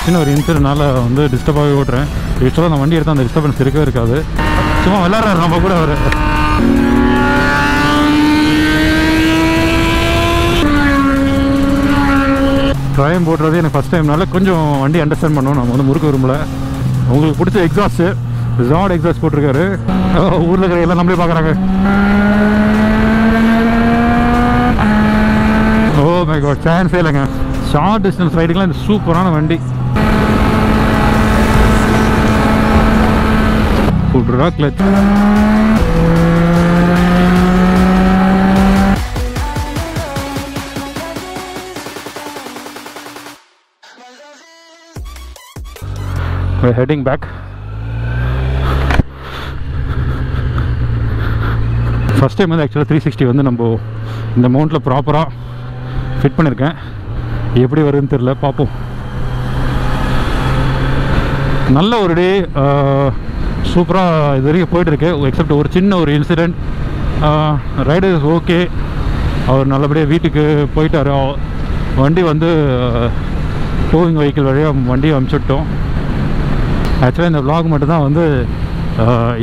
சின்ன ஒரு இன்சிடென்ட்னால வந்து டிஸ்டர்பாகவே ஓட்டுறேன். யூஸ்வலாக நான் வண்டி எடுத்தால் அந்த டிஸ்டர்பன்ஸ் இருக்கவே இருக்காது. சும்மா விளையாடுறாரு நம்ம கூட அவர். ட்ரையம் போடுறது எனக்கு ஃபஸ்ட் டைம்னால கொஞ்சம் வண்டி அண்டர்ஸ்டாண்ட் பண்ணணும். நம்ம வந்து முறுக்க விரும்பல. உங்களுக்கு பிடிச்ச எக்ஸாஸ்ட்டு ஜாட் எக்ஸாஸ்ட் போட்டிருக்காரு. ஊரில் இருக்கிற எல்லாம் நம்மளே பார்க்குறாங்க. ஓ மை காட், சான்ஸே இல்லைங்க. ஷார்ட் டிஸ்டன்ஸ் ரைடுக்கெலாம் இந்த சூப்பரான வண்டி. புட்ரா clutch. We're heading back. First time வந்து ஆக்சுவலாக 360 வந்து நம்ம இந்த மவுண்ட்டில் ப்ராப்பராக ஃபிட் பண்ணியிருக்கேன். எப்படி வருதுன்னு தெரில, பார்ப்போம். நல்ல ஒரு டே, சூப்பராக இது வரைக்கும் போயிட்டுருக்கு. எக்ஸப்ட் ஒரு சின்ன ஒரு இன்சிடெண்ட். ரைடர்ஸ் ஓகே, அவர் நல்லபடியாக வீட்டுக்கு போயிட்டார். வண்டி வந்து டோவிங் வெஹிக்கிள் வழியாக வண்டியை அனுப்பிச்சுட்டோம். ஆக்சுவலாக இந்த vlog மட்டும்தான் வந்து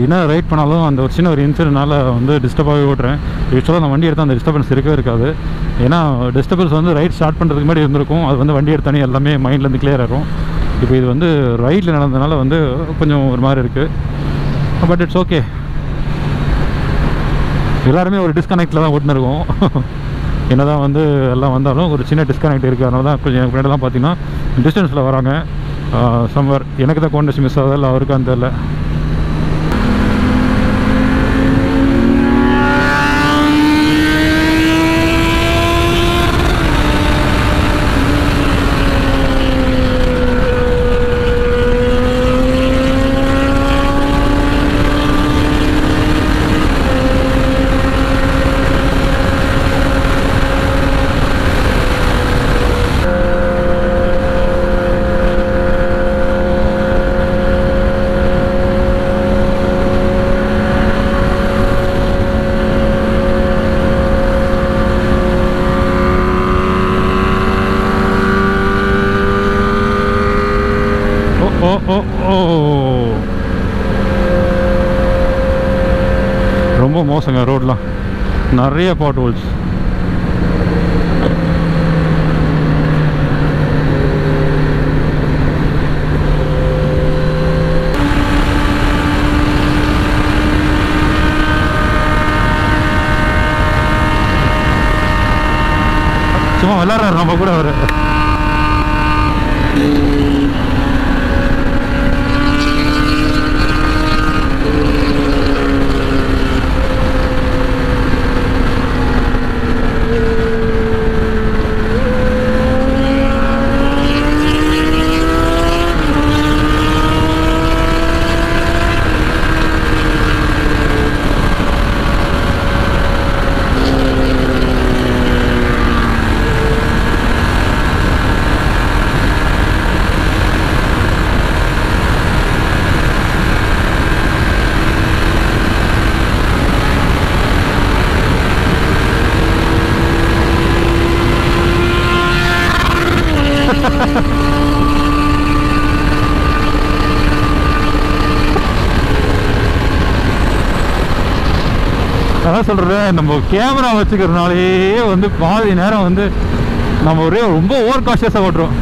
என்ன ரைட் பண்ணாலும் அந்த ஒரு சின்ன ஒரு இன்சிடென்ட்னால வந்து டிஸ்டர்பாகவே ஓட்டுறேன். யூஸ்வலாக நான் வண்டி எடுத்தால் அந்த டிஸ்டர்பன்ஸ் இருக்கவே இருக்காது. ஏன்னா டிஸ்டர்பன்ஸ் வந்து ரைட் ஸ்டார்ட் பண்ணுறதுக்கு முன்னாடி இருந்திருக்கும். அது வந்து வண்டி எடுத்தானே எல்லாமே மைண்ட்லேருந்து கிளியர் ஆகும். இப்போ இது வந்து ரைட்டில் நடந்ததுனால வந்து கொஞ்சம் ஒரு மாதிரி இருக்குது. But it's okay. எல்லாருமே ஒரு டிஸ்கனெக்டில் தான் ஓட்டுனிருக்கோம். என்ன தான் வந்து எல்லாம் வந்தாலும் ஒரு சின்ன டிஸ்கனெக்ட் இருக்குது. அதனால தான் கொஞ்சம் எனக்கு ஃப்ரெண்டெல்லாம் பார்த்தீங்கன்னா டிஸ்டன்ஸில் வராங்க. சம்வர் எனக்கு தான் கோண்டஸ் மிஸ் ஆகுது, இல்லை அவருக்கான்னு தெரில. ரொம்ப மோசங்க ரோட்லாம், நிறைய பாட் ஹோல்ஸ். சும்மா விளையாடுறாரு நம்ம கூட அவர். அதான் சொல்கிறேன், நம்ம கேமரா வச்சுக்கிறதுனாலே வந்து பாதி நேரம் வந்து நம்ம ஒரே ரொம்ப ஓவர் காஷியஸாக ஓட்டுறோம்.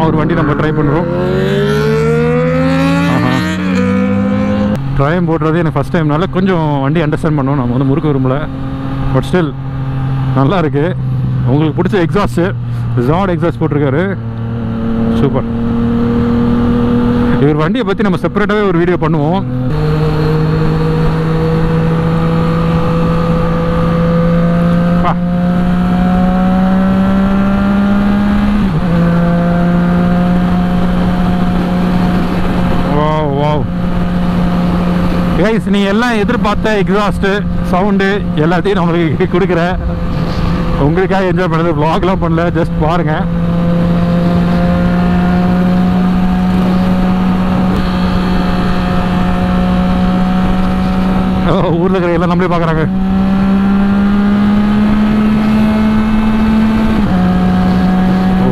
ஒரு வண்டி நம்ம ட்ரை பண்ணுறோம். ட்ரையம் போடுறது எனக்கு ஃபஸ்ட் டைம்னால கொஞ்சம் வண்டி அண்டர்ஸ்டாண்ட் பண்ணோம். நம்ம வந்து முறுக்க விரும்பல, பட் ஸ்டில் நல்லா இருக்குது. உங்களுக்கு பிடிச்ச எக்ஸாஸ்ட்டு ஜாட் எக்ஸாஸ்ட் போட்டிருக்காரு, சூப்பர். இவர் வண்டியை பற்றி நம்ம செப்பரேட்டாகவே ஒரு வீடியோ பண்ணுவோம். கைஸ், நீ எல்லாம் எதிர்பார்த்த எக்ஸாஸ்ட்டு சவுண்டு எல்லாத்தையும் நம்மளுக்கு கொடுக்குற. உங்களுக்காக என்ஜாய் பண்ணுறது, vlogலாம் பண்ணல, ஜஸ்ட் பாருங்க. ஊரில் இருக்கிற எல்லாம் நம்மளே பார்க்குறாங்க.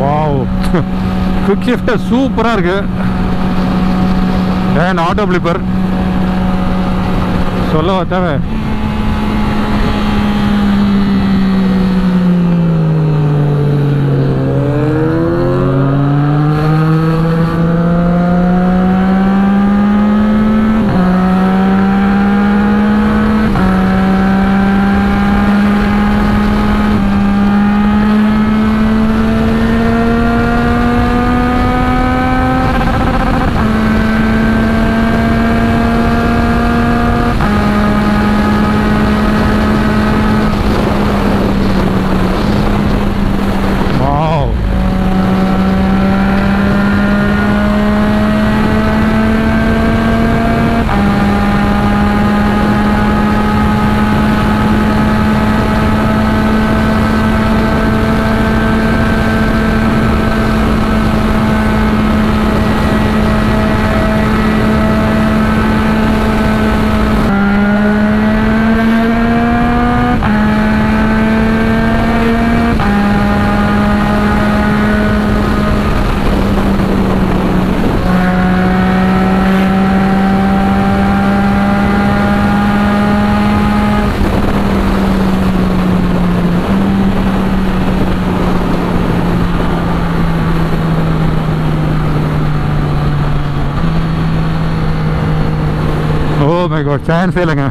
வாவ், குவிக் ஷிஃப்ட் சூப்பராக இருக்கு. அண்ட் ஆட்டோ பிளிப்பர் சொல்லவா தேவை. Oh my god, chance இல்லைங்க.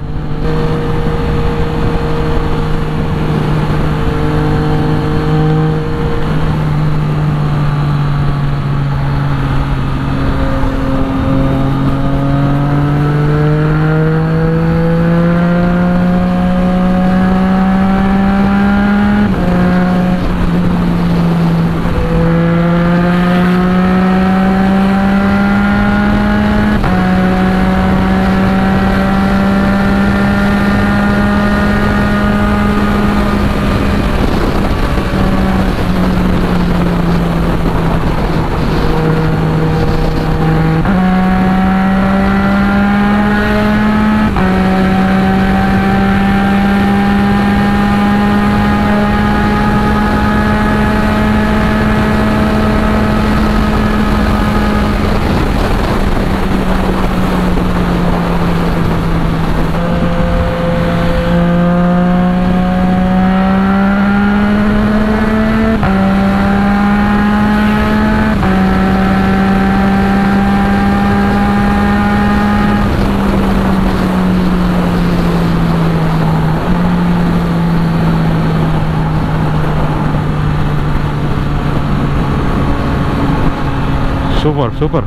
Super, super.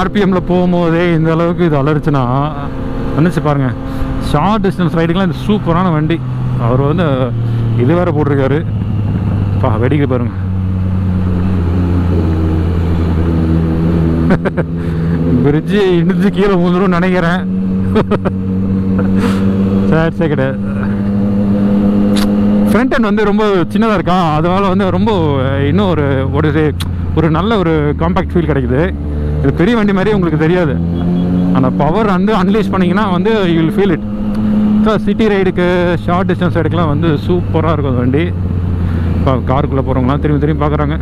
RPMல போகும்போதே இந்த அளவுக்கு இது அலர்ச்சுன்னா நினச்சி பாருங்க. ஷார்ட் டிஸ்டன்ஸ் ரைடுக்கெலாம் இது சூப்பரான வண்டி. அவர் வந்து இது வேற போட்டிருக்காரு, வெடிக்க பாருங்க. பிரிட்ஜு இடிஞ்சு கீழே விழுந்துடும் நினைக்கிறேன். சரி கிடையாது. ஃப்ரண்ட் எண்ட் வந்து ரொம்ப சின்னதாக இருக்கான், அதனால வந்து ரொம்ப இன்னும் ஒரு நல்ல ஒரு காம்பேக்ட் ஃபீல் கிடைக்குது. இது பெரிய வண்டி மாதிரி உங்களுக்கு தெரியாது. அந்த பவர் வந்து அன்லீஷ் பண்ணிங்கன்னா வந்து யூ வில் ஃபீல் இட். ஆக்சுவலாக சிட்டி ரைடுக்கு ஷார்ட் டிஸ்டன்ஸ் ரைடுக்கெலாம் வந்து சூப்பராக இருக்கும் வண்டி. இப்போ காருக்குள்ளே போகிறவங்களாம் திரும்பி திரும்பி பார்க்குறாங்க.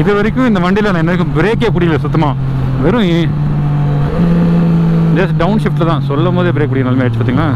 இது வரைக்கும் இந்த வண்டியில் நான் எனக்கு பிரேக்கே பிடிக்கல சுத்தமாக. வெறும் ஜஸ்ட் டவுன் ஷிஃப்ட்டில் தான் சொல்லும் போதே பிரேக் பிடிக்கணும் ஆயிடுச்சு பார்த்தீங்களா.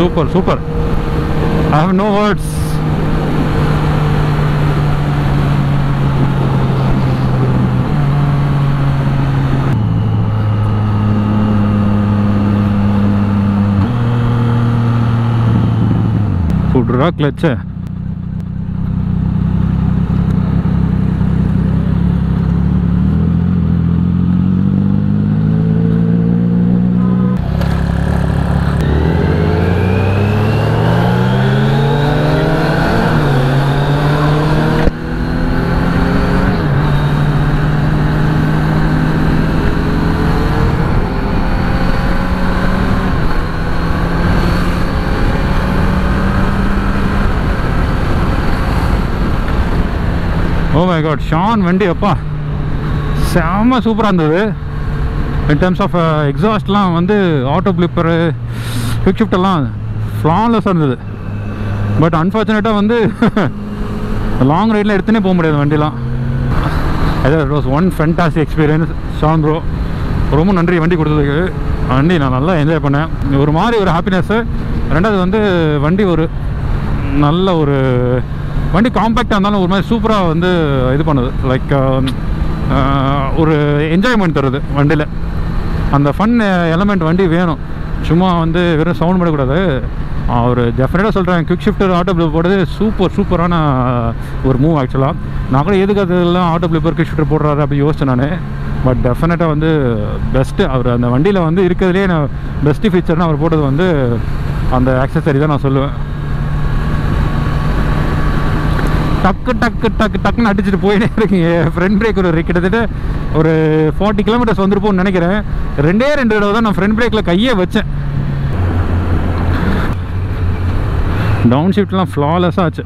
Super, super. I have no words. Pudra clutch. Oh my god, Sean வண்டி அப்பா செம்ம சூப்பராக இருந்தது. இன் டர்ம்ஸ் ஆஃப் எக்ஸாஸ்ட்லாம் வந்து ஆட்டோ பிளிப்பரு குவிக் ஷிஃப்டெல்லாம் ஃப்ளாலெஸ்ஸாக இருந்தது. பட் அன்ஃபார்ச்சுனேட்டாக வந்து லாங் ரைடில் எடுத்துனே போக முடியாது வண்டிலாம். It was one fantastic experience. Shaan bro ரொம்ப நன்றி வண்டி கொடுத்ததுக்கு. வண்டி நான் நல்லா என்ஜாய் பண்ணேன். ஒரு மாதிரி ஒரு ஹாப்பினஸ்ஸு. ரெண்டாவது வந்து வண்டி ஒரு நல்ல ஒரு வண்டி காம்பேக்டாக இருந்தாலும் ஒரு மாதிரி சூப்பராக வந்து இது பண்ணுது. லைக் ஒரு என்ஜாய்மெண்ட் தருது வண்டியில். அந்த ஃபன் எலமெண்ட் வண்டி வேணும். சும்மா வந்து வெறும் சவுண்ட் பண்ணக்கூடாது. ஒரு டெஃபினட்டாக சொல்கிறேன், குவிக் ஷிஃப்டர் ஆட்டோ பிளிப் போடுறது சூப்பரான ஒரு மூவ் ஆக்சுவலாக. நான் கூட எதுக்கு அதெல்லாம் ஆட்டோ பிளிப்பர் குவிக் ஷிஃப்டர் போடுறாரு அப்படி யோசிச்சேன் நான். பட் டெஃபினட்டாக வந்து பெஸ்ட்டு. அவர் அந்த வண்டியில் வந்து இருக்கிறதுலே நான் பெஸ்ட்டு ஃபீச்சர்னு அவர் போட்டது வந்து அந்த ஆக்சசரி தான் நான் சொல்லுவேன். டக்குன்னு அடிச்சுட்டு போயிட்டே இருக்கீங்க. ஃப்ரண்ட் பிரேக் ஒரு கிட்டத்தட்ட ஒரு 40 கிலோமீட்டர்ஸ் வந்துருப்போம்னு நினைக்கிறேன். 2 தடவை தான் நான் ஃப்ரண்ட் பிரேக்கில் கையே வச்சேன். டவுன் ஷிஃப்ட்லாம் ஃப்ளாலெஸ்ஸாக ஆச்சு.